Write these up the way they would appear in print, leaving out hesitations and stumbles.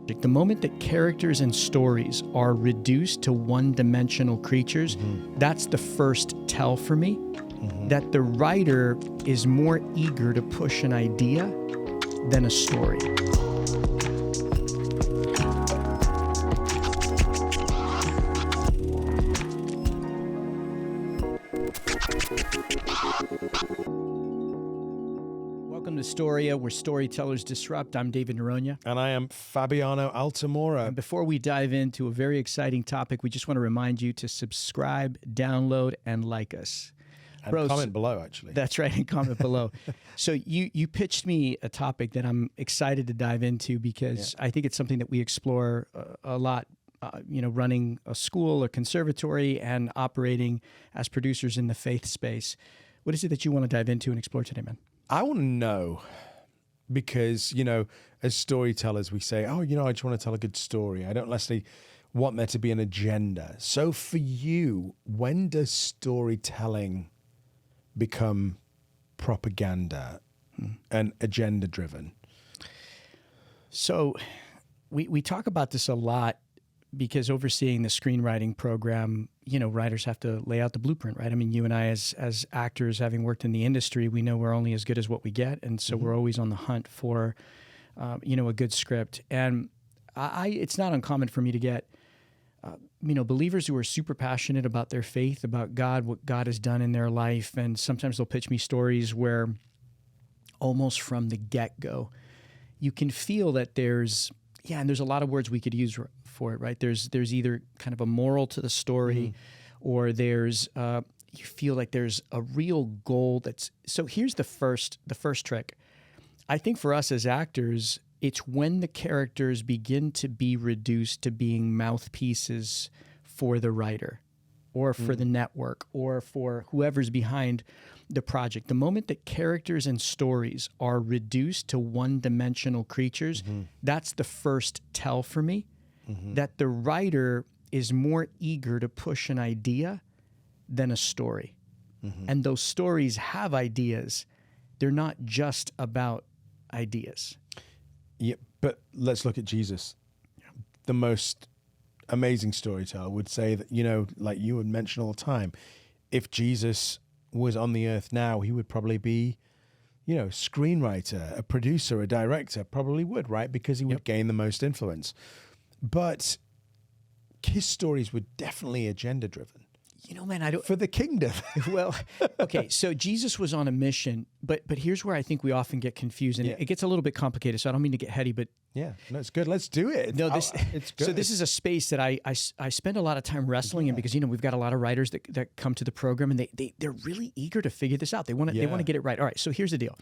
The moment that characters and stories are reduced to one-dimensional creatures, that's the first tell for me that the writer is more eager to push an idea than a story. Welcome to Storia, where storytellers disrupt. I'm David Noroña. And I am Fabiano Altamura. And before we dive into a very exciting topic, we just want to remind you to subscribe, download, and like us. And comment below, actually. That's right, and comment below. So you pitched me a topic that I'm excited to dive into because I think it's something that we explore a lot, running a school, a conservatory, and operating as producers in the faith space. What is it that you want to dive into and explore today, man? I want to know, because, as storytellers, we say, I just want to tell a good story. I don't necessarily want there to be an agenda. So for you, when does storytelling become propaganda and agenda-driven? So we talk about this a lot because overseeing the screenwriting program, writers have to lay out the blueprint, right? I mean, you and I as actors, having worked in the industry, we know we're only as good as what we get. And so we're always on the hunt for, a good script. And it's not uncommon for me to get, believers who are super passionate about their faith, about God, what God has done in their life. And sometimes they'll pitch me stories where almost from the get-go, you can feel that there's a lot of words we could use for it, right? There's either kind of a moral to the story, or there's you feel like there's a real goal so here's the first trick. I think for us as actors, it's when the characters begin to be reduced to being mouthpieces for the writer or for the network or for whoever's behind the project. The moment that characters and stories are reduced to one-dimensional creatures, that's the first tell for me that the writer is more eager to push an idea than a story. And those stories have ideas. They're not just about ideas. Yeah, but let's look at Jesus. The most amazing storyteller would say that, like you would mention all the time, if Jesus was on the earth now, he would probably be, screenwriter, a producer, a director, probably would, right? Because he would gain the most influence. But his stories were definitely agenda-driven. Man, I don't... For the kingdom. Well, okay, so Jesus was on a mission, but here's where I think we often get confused, and it gets a little bit complicated, so I don't mean to get heady, but... Yeah, no, it's good. Let's do it. No, it's good. So this is a space that I spend a lot of time wrestling in because, we've got a lot of writers that come to the program, and they're really eager to figure this out. They want to get it right. All right, so here's the deal.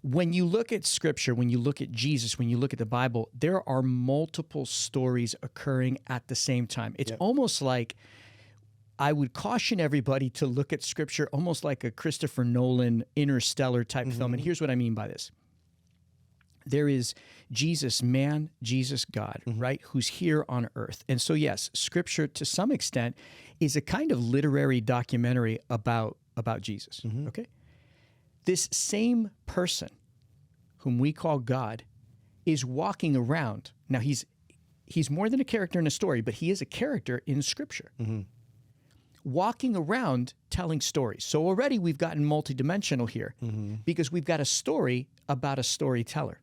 When you look at Scripture, when you look at Jesus, when you look at the Bible, there are multiple stories occurring at the same time. It's almost like... I would caution everybody to look at Scripture almost like a Christopher Nolan Interstellar type film. And here's what I mean by this. There is Jesus man, Jesus God, right, who's here on earth. And so, yes, Scripture to some extent is a kind of literary documentary about Jesus, okay? This same person whom we call God is walking around. Now, he's more than a character in a story, but he is a character in Scripture. Walking around telling stories. So already we've gotten multidimensional here because we've got a story about a storyteller.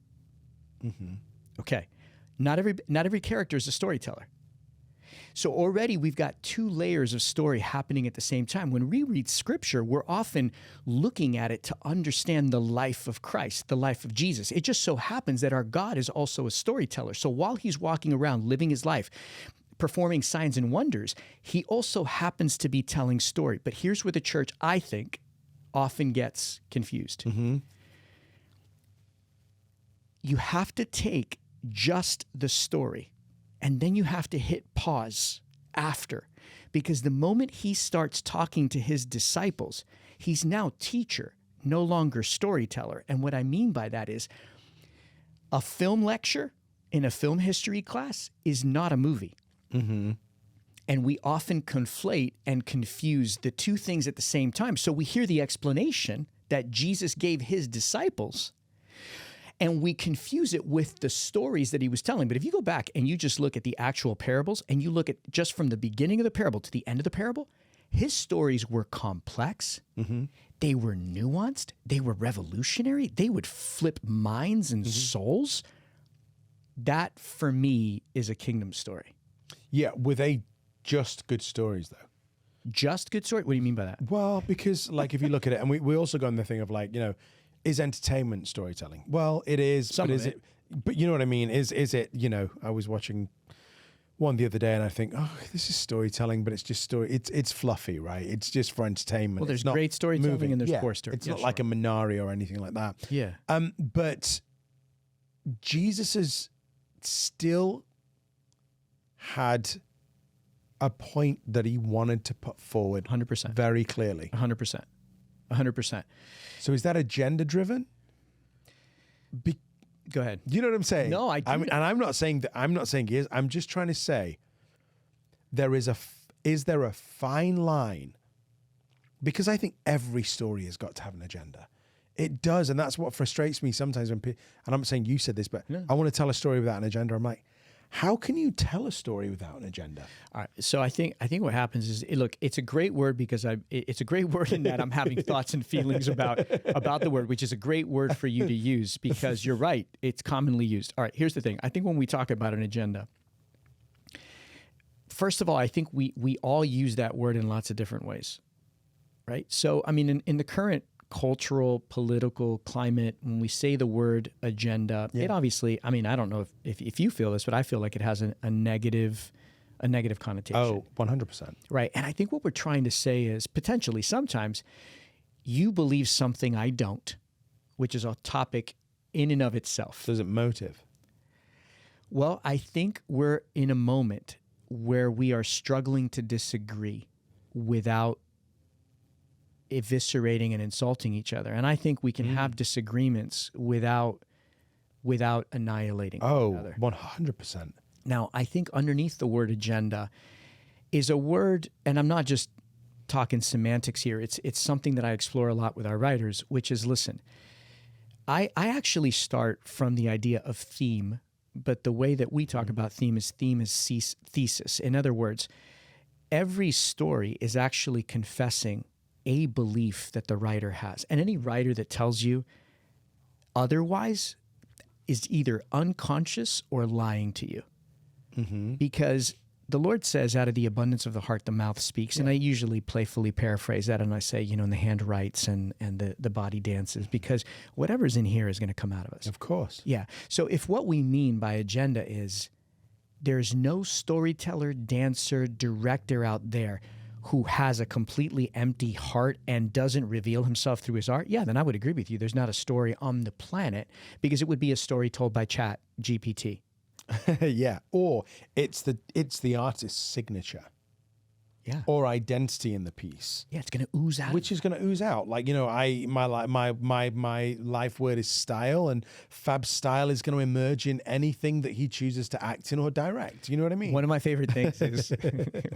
Okay. Not every character is a storyteller. So already we've got two layers of story happening at the same time. When we read Scripture, we're often looking at it to understand the life of Christ, the life of Jesus. It just so happens that our God is also a storyteller. So while he's walking around living his life, performing signs and wonders, he also happens to be telling story. But here's where the church, I think, often gets confused. You have to take just the story, and then you have to hit pause after. Because the moment he starts talking to his disciples, he's now teacher, no longer storyteller. And what I mean by that is a film lecture in a film history class is not a movie. And we often conflate and confuse the two things at the same time. So we hear the explanation that Jesus gave his disciples, And we confuse it with the stories that he was telling. But if you go back and you just look at the actual parables and you look at just from the beginning of the parable to the end of the parable, his stories were complex. Mm-hmm. They were nuanced. They were revolutionary. They would flip minds and souls. That, for me, is a kingdom story. Yeah, were they just good stories, though? Just good story? What do you mean by that? Well, because, like, if you look at it, and we also got in the thing of, like, you know, is entertainment storytelling? Well, it is. Some but of is it. But you know what I mean? Is it, you know, I was watching one the other day and I think, oh, this is storytelling, but it's just story. It's fluffy, right? It's just for entertainment. Well, there's it's not great storytelling moving. and there's Yeah, poor story. It's Yeah, not like a Minari or anything like that. Yeah. But Jesus has still had a point that he wanted to put forward 100%. very clearly. 100%. 100%. So is that agenda driven? Go ahead. You know what I'm saying? No, I do. And I'm not saying that. I'm not saying he is. I'm just trying to say is there a fine line? Because I think every story has got to have an agenda. It does, and that's what frustrates me sometimes when people. And I'm not saying you said this, but I want to tell a story without an agenda. I'm like, how can you tell a story without an agenda? All right. So I think what happens is, look, it's a great word because it's a great word in that I'm having thoughts and feelings about the word, which is a great word for you to use because you're right. It's commonly used. All right. Here's the thing. I think when we talk about an agenda, first of all, I think we all use that word in lots of different ways, right? So, I mean, in the current cultural, political climate, when we say the word agenda, it obviously, I mean, I don't know if you feel this, but I feel like it has a negative connotation. Oh, 100%. Right. And I think what we're trying to say is potentially sometimes you believe something I don't, which is a topic in and of itself. Does it motive? Well, I think we're in a moment where we are struggling to disagree without eviscerating and insulting each other. And I think we can have disagreements without annihilating each other. 100%. Now, I think underneath the word agenda is a word, and I'm not just talking semantics here, it's something that I explore a lot with our writers, which is, listen, I actually start from the idea of theme, but the way that we talk about theme is thesis. In other words, every story is actually confessing a belief that the writer has. And any writer that tells you otherwise is either unconscious or lying to you. Mm-hmm. Because the Lord says, out of the abundance of the heart, the mouth speaks. Yeah. And I usually playfully paraphrase that and I say, you know, and the hand writes and the body dances, because whatever's in here is going to come out of us. Of course. Yeah. So if what we mean by agenda is there's no storyteller, dancer, director out there who has a completely empty heart and doesn't reveal himself through his art, yeah, then I would agree with you. There's not a story on the planet, because it would be a story told by Chat GPT. Yeah, or it's the artist's signature. Yeah. Or identity in the piece. Yeah, it's going to ooze out. Which is going to ooze out. Like, you know, my life word is style, and Fab's style is going to emerge in anything that he chooses to act in or direct. You know what I mean? One of my favorite things is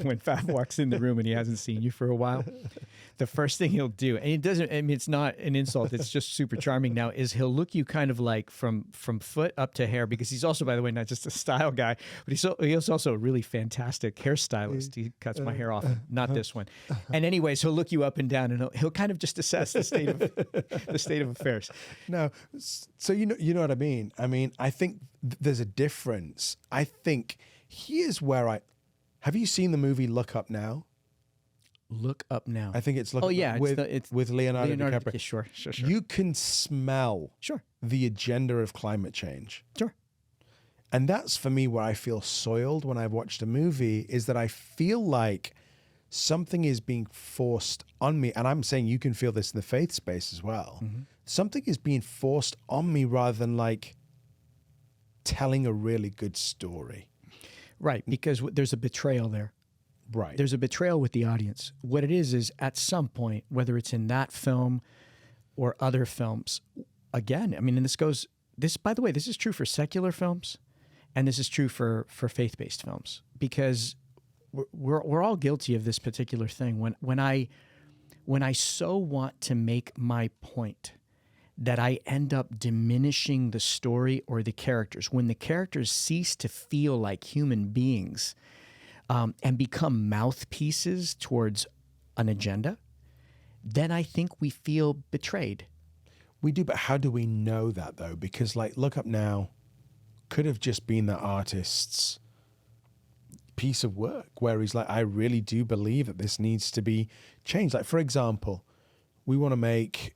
when Fab walks in the room and he hasn't seen you for a while, the first thing he'll do, and it doesn't, I mean, it's not an insult, it's just super charming now, is he'll look you kind of like from foot up to hair, because he's also, by the way, not just a style guy, but he's also a really fantastic hairstylist. He cuts my hair off. Not this one. And anyways, he'll look you up and down, and he'll kind of just assess the state of affairs. No, so you know what I mean. I mean, I think there's a difference. I think here's where have you seen the movie Look Up Now? Look Up Now. I think it's Look Up Now. It's with Leonardo DiCaprio. Yeah, sure. You can smell the agenda of climate change. Sure. And that's for me where I feel soiled when I've watched a movie, is that I feel like something is being forced on me. And I'm saying you can feel this in the faith space as well. Mm-hmm. Something is being forced on me rather than like telling a really good story. Right, because there's a betrayal there. Right. There's a betrayal with the audience. What it is at some point, whether it's in that film or other films, again, I mean, and this, by the way, this is true for secular films, and this is true for faith-based films, because we're all guilty of this particular thing. When I so want to make my point that I end up diminishing the story or the characters. When the characters cease to feel like human beings and become mouthpieces towards an agenda, then I think we feel betrayed. We do, but how do we know that though? Because like, Look Up Now could have just been the artist's piece of work where he's like, I really do believe that this needs to be changed. Like, for example, we want to make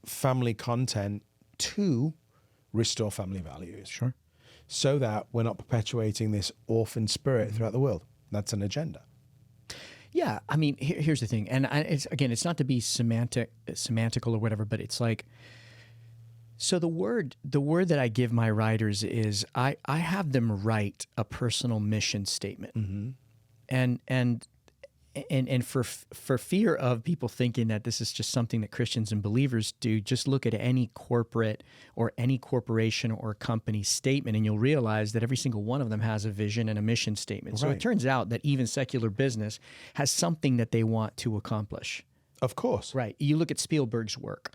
family content to restore family values. Sure. So that we're not perpetuating this orphan spirit throughout the world. That's an agenda. Yeah, I mean, here's the thing, and it's not to be semantical or whatever, but it's like, so the word that I give my writers is I have them write a personal mission statement, and for fear of people thinking that this is just something that Christians and believers do, just look at any corporate or any corporation or company statement, and you'll realize that every single one of them has a vision and a mission statement. Right. So it turns out that even secular business has something that they want to accomplish. Of course. Right. You look at Spielberg's work.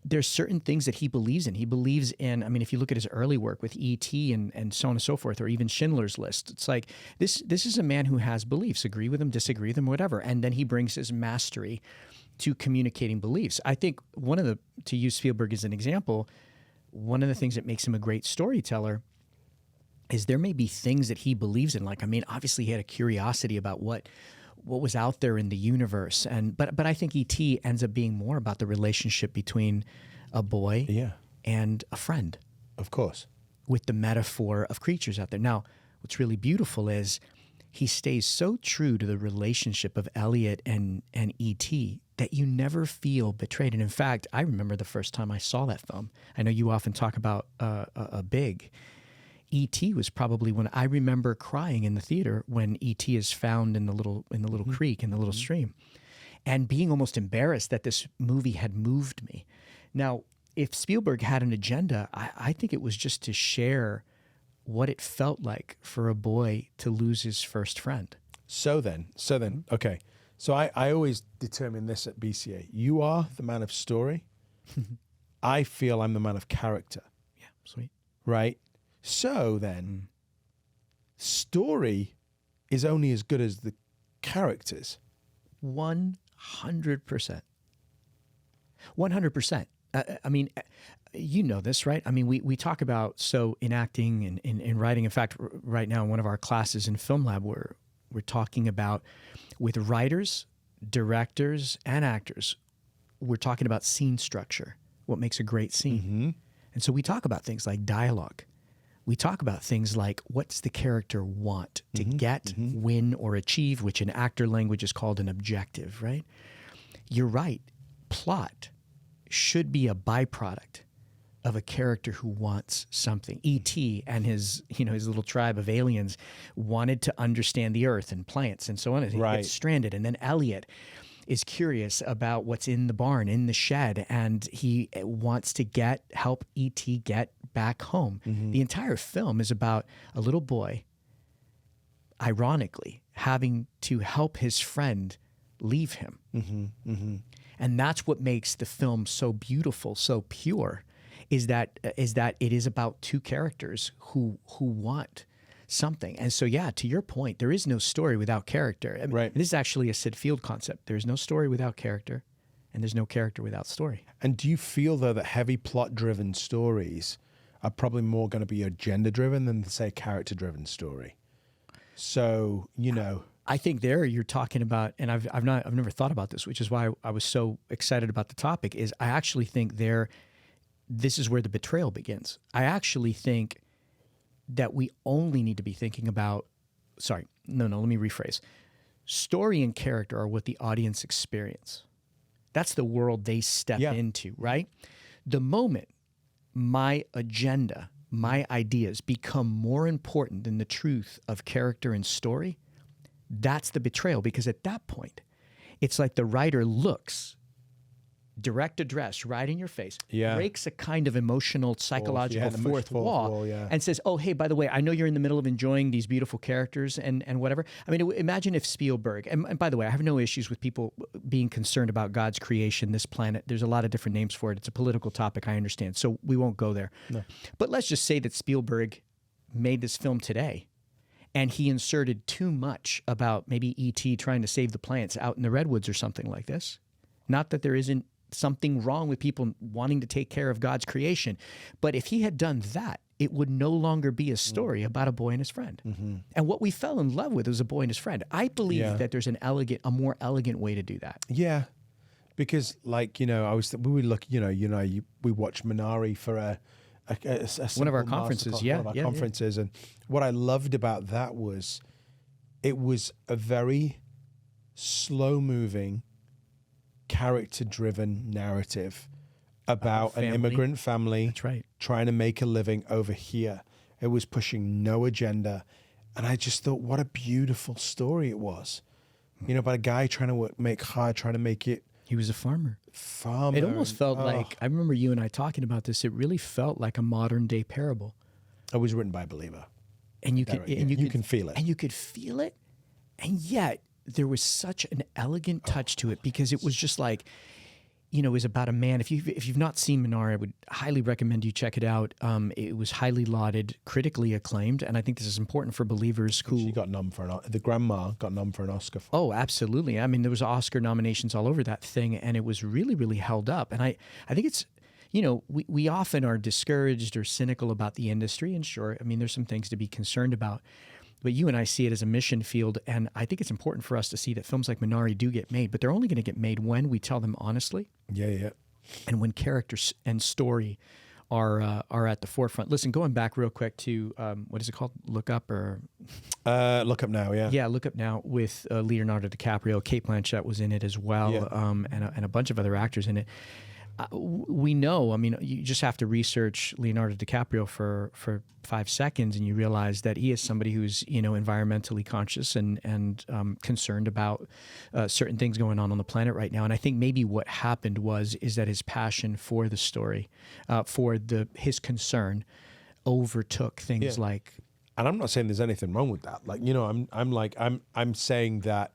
There's certain things that he believes in. He believes in, I mean, if you look at his early work with E.T. and so on and so forth, or even Schindler's List, it's like this is a man who has beliefs, agree with them, disagree with them, whatever. And then he brings his mastery to communicating beliefs. I think to use Spielberg as an example, one of the things that makes him a great storyteller is there may be things that he believes in. Like, I mean, obviously he had a curiosity about what was out there in the universe, but I think E.T. ends up being more about the relationship between a boy and a friend. Of course. With the metaphor of creatures out there. Now, what's really beautiful is he stays so true to the relationship of Elliot and E.T. that you never feel betrayed. And in fact, I remember the first time I saw that film. I know you often talk about a big. E.T. was probably when I remember crying in the theater when E.T. is found in the little creek, in the little stream, and being almost embarrassed that this movie had moved me. Now, if Spielberg had an agenda, I think it was just to share what it felt like for a boy to lose his first friend. So then, okay. So I always determine this at BCA. You are the man of story. I feel I'm the man of character. Yeah, sweet. Right? So then, story is only as good as the characters. 100%. 100%. I mean, you know this, right? I mean, we talk about, so in acting and in writing, in fact, right now in one of our classes in Film Lab, we're talking about, with writers, directors, and actors, we're talking about scene structure, what makes a great scene. Mm-hmm. And so we talk about things like dialogue. We talk about things like, what's the character want to get, win, or achieve, which in actor language is called an objective, right? You're right. Plot should be a byproduct of a character who wants something. E.T. and his little tribe of aliens wanted to understand the earth and plants and so on. And he gets stranded. And then Elliot is curious about what's in the barn, in the shed, and he wants to help E.T. get back home. Mm-hmm. The entire film is about a little boy, ironically, having to help his friend leave him. Mm-hmm. Mm-hmm. And that's what makes the film so beautiful, so pure, is that it is about two characters who want something. And so, yeah, to your point, there is no story without character. I mean, right. This is actually a Sid Field concept. There's no story without character, and there's no character without story. And do you feel, though, that heavy plot-driven stories are probably more going to be agenda-driven than, say, a character-driven story? So, I think there you're talking about, and I've never thought about this, which is why I was so excited about the topic, is I actually think this is where the betrayal begins. I actually think that we only need to be thinking about, let me rephrase. Story and character are what the audience experience. That's the world they step into, right? The moment my agenda, my ideas become more important than the truth of character and story, that's the betrayal. Because at that point, it's like the writer looks direct address right in your face, Yeah. breaks a kind of emotional, psychological the fourth wall, and says, oh, hey, by the way, I know you're in the middle of enjoying these beautiful characters and whatever. I mean, imagine if Spielberg, and by the way, I have no issues with people being concerned about God's creation, this planet. There's a lot of different names for it. It's a political topic, I understand. So we won't go there. No. But let's just say that Spielberg made this film today, and he inserted too much about maybe E.T. trying to save the plants out in the redwoods or something like this. Not that there isn't something wrong with people wanting to take care of God's creation. But if he had done that, it would no longer be a story about a boy and his friend. Mm-hmm. And what we fell in love with was a boy and his friend. I believe that there's a more elegant way to do that. Yeah. Because like, we would look, we watched Minari for a one of our conferences. One of our conferences. And what I loved about that was it was a very slow moving, character-driven narrative about an immigrant family. That's right. Trying to make a living over here. It was pushing no agenda. And I just thought, what a beautiful story it was. About a guy trying to trying to make it. He was a farmer. It almost felt like, I remember you and I talking about this, it really felt like a modern day parable. It was written by a believer. And you can feel it. And you could feel it. And yet there was such an elegant touch to it, because it was just like, it was about a man. If you've not seen Minari, I would highly recommend you check it out. It was highly lauded, critically acclaimed, and I think this is important for believers who... She got nominated the grandma got nominated for an Oscar. Oh, absolutely. I mean, there was Oscar nominations all over that thing, and it was really, really held up. And I think it's, we often are discouraged or cynical about the industry, and sure, I mean, there's some things to be concerned about. But you and I see it as a mission field, and I think it's important for us to see that films like Minari do get made, but they're only going to get made when we tell them honestly. Yeah. And when characters and story are at the forefront. Listen, going back real quick to, what is it called? Look Up or... Look Up Now, yeah. Yeah, Look Up Now with Leonardo DiCaprio. Kate Blanchett was in it as well, and a bunch of other actors in it. We know, I mean, you just have to research Leonardo DiCaprio for 5 seconds, and you realize that he is somebody who's, environmentally conscious and concerned about certain things going on the planet right now. And I think maybe what happened is that his passion for the story, his concern, overtook things like. And I'm not saying there's anything wrong with that. Like, I'm saying that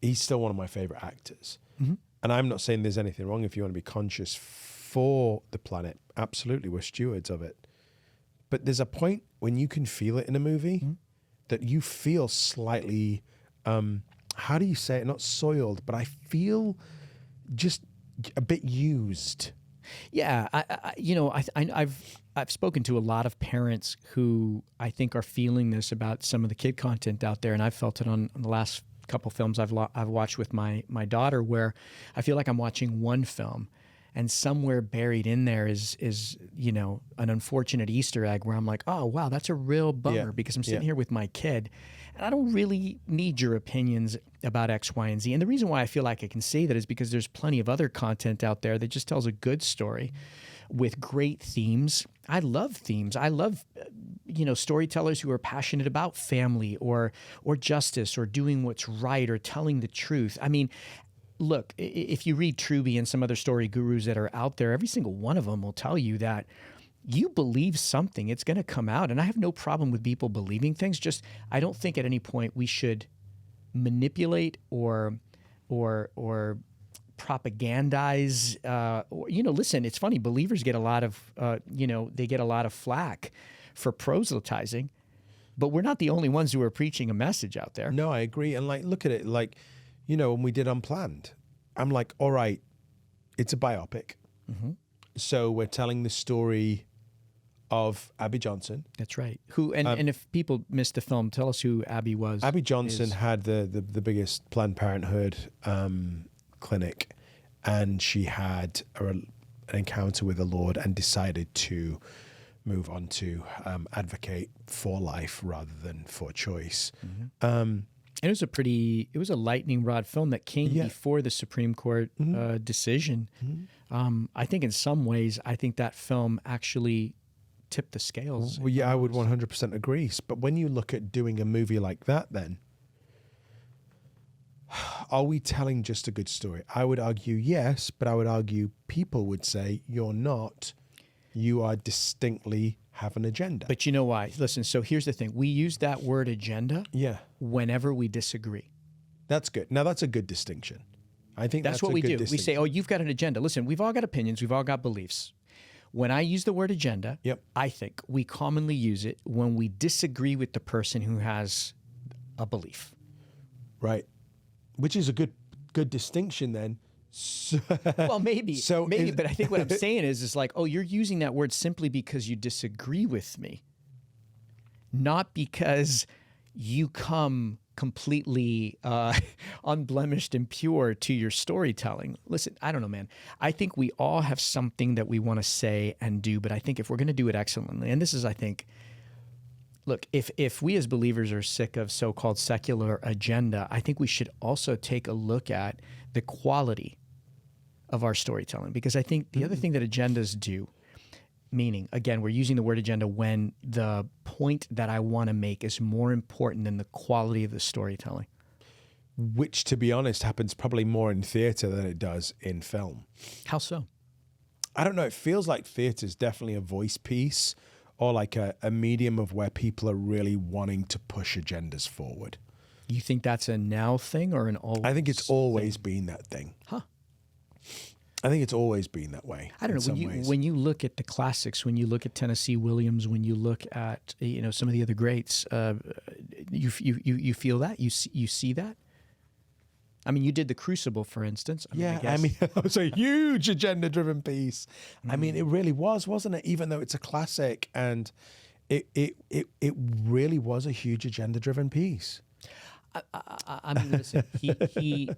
he's still one of my favorite actors. Mm-hmm. And I'm not saying there's anything wrong if you want to be conscious for the planet. Absolutely, we're stewards of it. But there's a point when you can feel it in a movie that you feel slightly, how do you say it? Not soiled, but I feel just a bit used. Yeah, I've spoken to a lot of parents who I think are feeling this about some of the kid content out there, and I've felt it on the last couple films I've watched with my daughter, where I feel like I'm watching one film, and somewhere buried in there is an unfortunate Easter egg where I'm like, oh wow, that's a real bummer, because I'm sitting here with my kid, and I don't really need your opinions about X, Y, and Z. And the reason why I feel like I can say that is because there's plenty of other content out there that just tells a good story with great themes. I love themes. I love storytellers who are passionate about family or justice or doing what's right or telling the truth. I mean, look, if you read Truby and some other story gurus that are out there, every single one of them will tell you that you believe something, it's going to come out. And I have no problem with people believing things. Just I don't think at any point we should manipulate or propagandize. Listen, it's funny. Believers get a lot of they get a lot of flack for proselytizing, but we're not the only ones who are preaching a message out there. No, I agree. And look at it, when we did Unplanned, I'm like, all right, it's a biopic. Mm-hmm. So we're telling the story of Abby Johnson. That's right. Who and if people missed the film, tell us who Abby was. Abby Johnson had the biggest Planned Parenthood clinic, and she had an encounter with the Lord and decided to move on to advocate for life rather than for choice. Mm-hmm. It was a lightning rod film that came before the Supreme Court decision. Mm-hmm. I think in some ways, that film actually tipped the scales. Well, yeah, I would 100% agree. But when you look at doing a movie like that, then Are we telling just a good story? I would argue yes, but I would argue people would say you're not. You are distinctly have an agenda. But you know why? Listen, so here's the thing. We use that word agenda whenever we disagree. That's good. Now, that's a good distinction. I think that's what we do. We say, oh, you've got an agenda. Listen, we've all got opinions. We've all got beliefs. When I use the word agenda, I think we commonly use it when we disagree with the person who has a belief. Right. Which is a good distinction then. Well, maybe, but I think what I'm saying is like, oh, you're using that word simply because you disagree with me, not because you come completely unblemished and pure to your storytelling. Listen, I don't know, man. I think we all have something that we want to say and do, but I think if we're going to do it excellently, and this is, I think, look, if we as believers are sick of so-called secular agenda, I think we should also take a look at the quality of our storytelling. Because I think the other thing that agendas do, meaning, again, we're using the word agenda when the point that I want to make is more important than the quality of the storytelling. Which, to be honest, happens probably more in theater than it does in film. How so? I don't know. It feels like theater is definitely a voice piece, or like a medium of where people are really wanting to push agendas forward. You think that's a now thing or an always? I think it's always been that thing. Huh. I think it's always been that way. I don't know. When you look at the classics, when you look at Tennessee Williams, when you look at some of the other greats, you feel that? You see that? I mean, you did The Crucible, for instit. I mean, that was a huge agenda-driven piece. I mean, it really was, wasn't it? Even though it's a classic, and it really was a huge agenda-driven piece. I mean, listen, he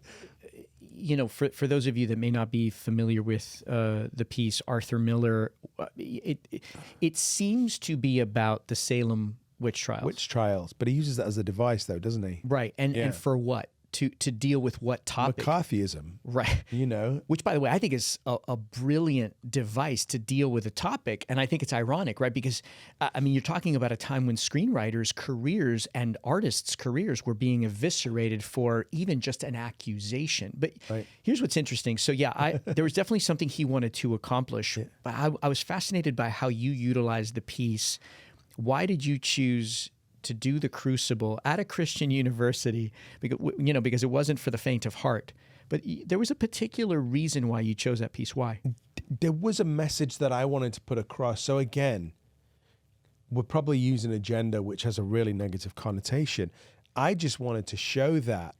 for those of you that may not be familiar with the piece, Arthur Miller, it seems to be about the Salem witch trials. Witch trials, but he uses that as a device, though, doesn't he? Right, and for what? To deal with what topic? McCarthyism. Right. Which, by the way, I think is a brilliant device to deal with a topic. And I think it's ironic, right? Because, I mean, you're talking about a time when screenwriters' careers and artists' careers were being eviscerated for even just an accusation. But here's what's interesting. So, there was definitely something he wanted to accomplish. Yeah. But I was fascinated by how you utilized the piece. Why did you choose to do The Crucible at a Christian university, because it wasn't for the faint of heart? But there was a particular reason why you chose that piece. Why? There was a message that I wanted to put across. So again, we're probably using agenda, which has a really negative connotation. I just wanted to show that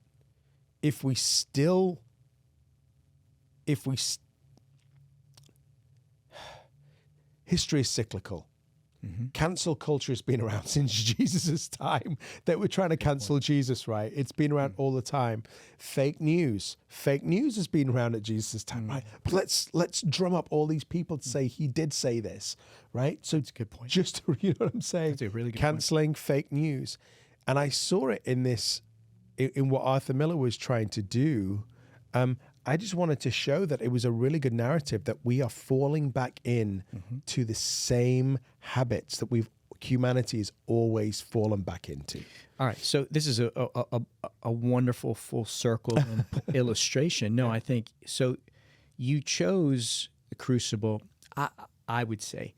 history is cyclical. Mm-hmm. Cancel culture has been around since Jesus' time. That we're trying to cancel Jesus, right? It's been around all the time. Fake news has been around at Jesus' time, right? But let's drum up all these people to say he did say this, right? So it's a good point. Just you know what I'm saying? That's a really good Canceling point. Fake news, and I saw it in what Arthur Miller was trying to do. I just wanted to show that it was a really good narrative, that we are falling back in to the same habits that humanity has always fallen back into. All right. So this is a wonderful full circle illustration. No, I think so. You chose The Crucible, I would say,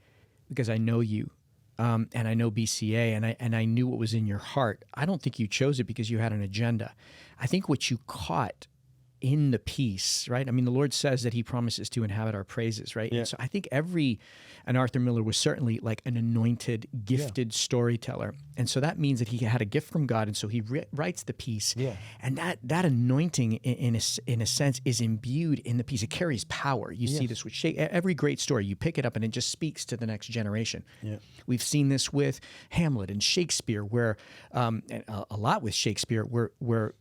because I know you. And I know BCA, and I knew what was in your heart. I don't think you chose it because you had an agenda. I think what you caught in the piece, right? I mean, the Lord says that he promises to inhabit our praises, right? Yeah. And so I think and Arthur Miller was certainly like an anointed, gifted storyteller. And so that means that he had a gift from God. And so he writes the piece. Yeah. And that anointing, in a sense, is imbued in the piece. It carries power. You see this with every great story. You pick it up and it just speaks to the next generation. Yeah. We've seen this with Hamlet and Shakespeare, where a lot with Shakespeare, where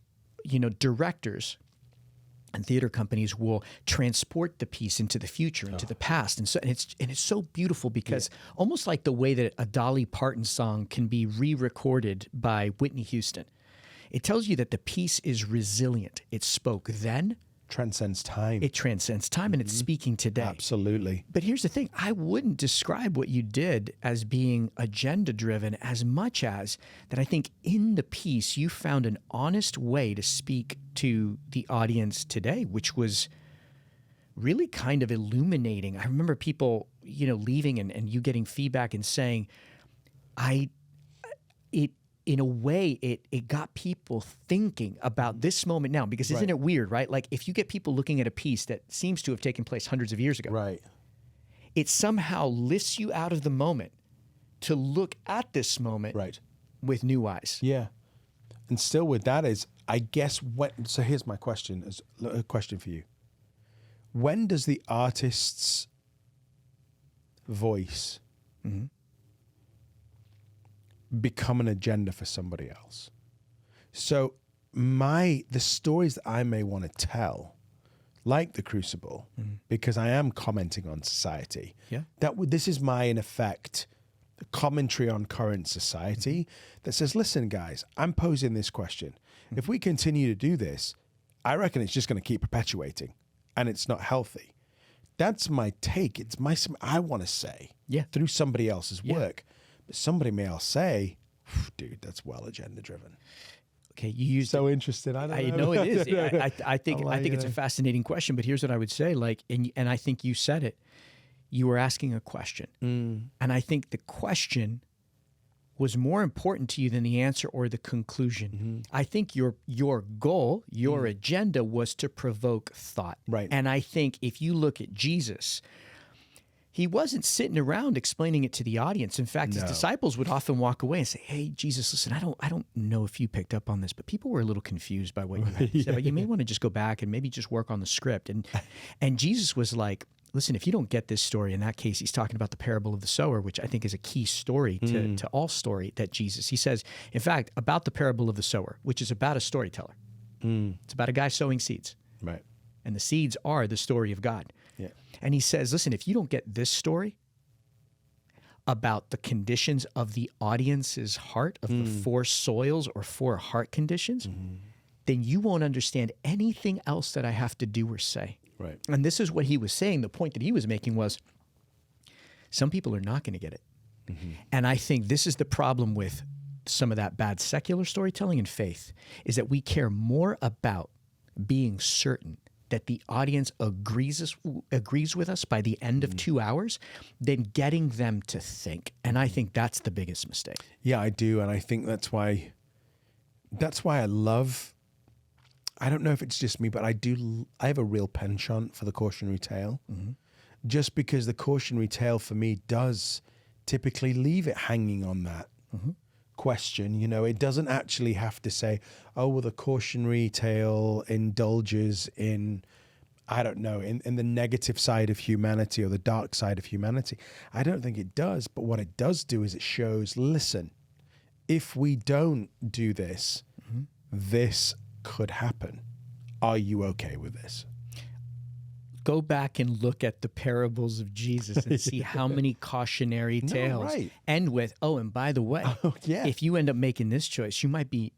directors and theater companies will transport the piece into the future, into the past, and it's so beautiful because almost like the way that a Dolly Parton song can be re-recorded by Whitney Houston, it tells you that the piece is resilient. It spoke then, transcends time. It transcends time, and it's speaking today. Absolutely. But here's the thing. I wouldn't describe what you did as being agenda-driven as much as that I think in the piece you found an honest way to speak to the audience today, which was really kind of illuminating. I remember people, leaving and you getting feedback and saying, in a way, it got people thinking about this moment now, because isn't it weird, right? Like if you get people looking at a piece that seems to have taken place hundreds of years ago, Right. it somehow lifts you out of the moment to look at this moment Right. with new eyes. Yeah. And still with that is, I guess, so here's my question, a question for you. When does the artist's voice become an agenda for somebody else? So the stories that I may want to tell, like The Crucible, because I am commenting on society, this is my, in effect, commentary on current society that says, listen, guys, I'm posing this question. If we continue to do this, I reckon it's just going to keep perpetuating, and it's not healthy. That's my take. It's I want to say through somebody else's work. But somebody may all say, dude, that's well agenda driven. Okay, you use so interesting. I know it is. I think it's a fascinating question. But here's what I would say: and I think you said it. You were asking a question, and I think the question was more important to you than the answer or the conclusion. I think your goal, your agenda, was to provoke thought. Right. And I think if you look at Jesus, he wasn't sitting around explaining it to the audience. In fact, his disciples would often walk away and say, "Hey, Jesus, listen, I don't know if you picked up on this, but people were a little confused by what you had said. But you may want to just go back and maybe just work on the script." And Jesus was like, listen, if you don't get this story, in that case, he's talking about the parable of the sower, which I think is a key story to all story that Jesus, he says, in fact, about the parable of the sower, which is about a storyteller. It's about a guy sowing seeds. Right. And the seeds are the story of God. Yeah. And he says, listen, if you don't get this story about the conditions of the audience's heart, of the four soils or four heart conditions, then you won't understand anything else that I have to do or say. Right. And this is what he was saying. The point that he was making was some people are not going to get it. And I think this is the problem with some of that bad secular storytelling and faith, is that we care more about being certain that the audience agrees with us by the end of 2 hours than getting them to think. And I think that's the biggest mistake. Yeah, I do. And I think that's why I love, I don't know if it's just me, but I have a real penchant for the cautionary tale, just because the cautionary tale for me does typically leave it hanging on that question. It doesn't actually have to say, oh, well, the cautionary tale indulges in, I don't know, in the negative side of humanity or the dark side of humanity. I don't think it does. But what it does do is it shows, listen, if we don't do this, this could happen. Are you okay with this? Go back and look at the parables of Jesus and see how many cautionary tales end with, oh, and by the way, if you end up making this choice, you might be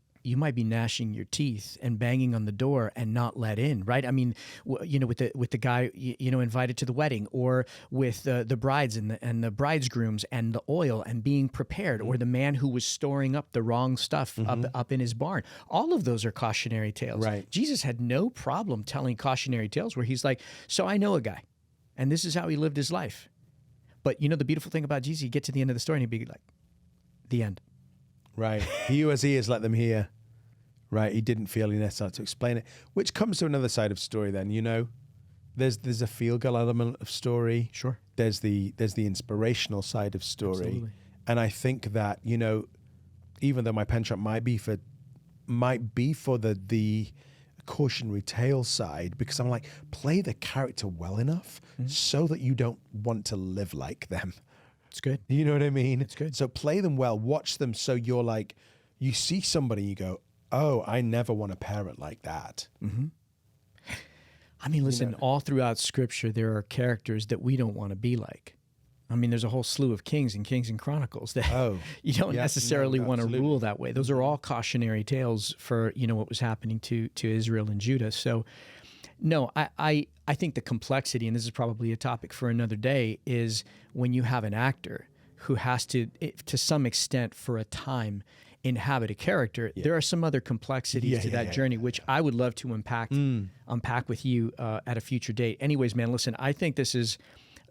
gnashing your teeth and banging on the door and not let in, right? I mean, with the guy, invited to the wedding, or with the brides and the bridegrooms and the oil and being prepared, or the man who was storing up the wrong stuff up in his barn. All of those are cautionary tales. Right. Jesus had no problem telling cautionary tales where he's like, so I know a guy, and this is how he lived his life. But the beautiful thing about Jesus, you get to the end of the story and he'd be like, the end. Right. He who has ears, let them hear. Right, he didn't feel he necessarily had to explain it, which comes to another side of story. Then there's a feel-good element of story. Sure. There's the inspirational side of story. Absolutely. And I think that even though my penchant might be for the cautionary tale side, because I'm like, play the character well enough so that you don't want to live like them. It's good. You know what I mean? It's good. So play them well, watch them, so you're like, you see somebody, you go, oh, I never want a parent like that. I mean, listen, all throughout Scripture, there are characters that we don't want to be like. I mean, there's a whole slew of Kings and Chronicles that you don't necessarily want to rule that way. Those are all cautionary tales for, what was happening to Israel and Judah. So No, I think the complexity, and this is probably a topic for another day, is when you have an actor who has to some extent, for a time, inhabit a character. There are some other complexities to that journey, which I would love to unpack with you at a future date. Anyways, man, listen, I think this is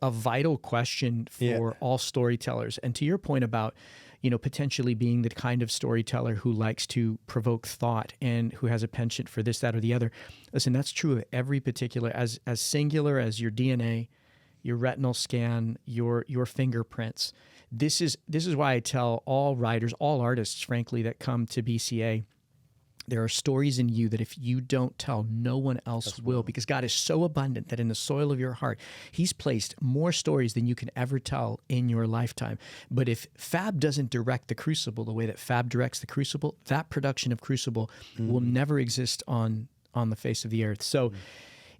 a vital question for all storytellers. And to your point about, potentially being the kind of storyteller who likes to provoke thought and who has a penchant for this, that, or the other. Listen, that's true of every particular, as singular as your DNA, your retinal scan, your fingerprints. This is why I tell all writers, all artists, frankly, that come to BCA, there are stories in you that if you don't tell, no one else will, because God is so abundant that in the soil of your heart, He's placed more stories than you can ever tell in your lifetime. But if Fab doesn't direct the Crucible the way that Fab directs the Crucible, that production of Crucible will never exist on the face of the earth. So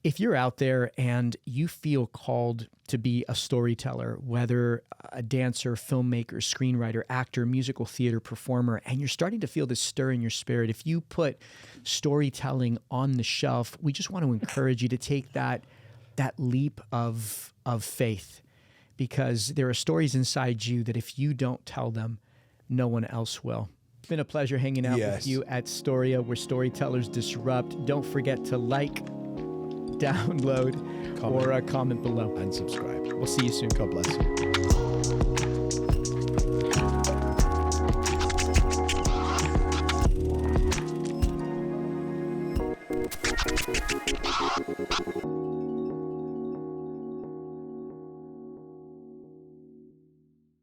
if you're out there and you feel called to be a storyteller, whether a dancer, filmmaker, screenwriter, actor, musical theater performer, and you're starting to feel this stir in your spirit, if you put storytelling on the shelf, we just want to encourage you to take that leap of faith, because there are stories inside you that if you don't tell them, no one else will. It's been a pleasure hanging out with you at Storia, where storytellers disrupt. Don't forget to like, download, or comment below. And subscribe. We'll see you soon. God bless you.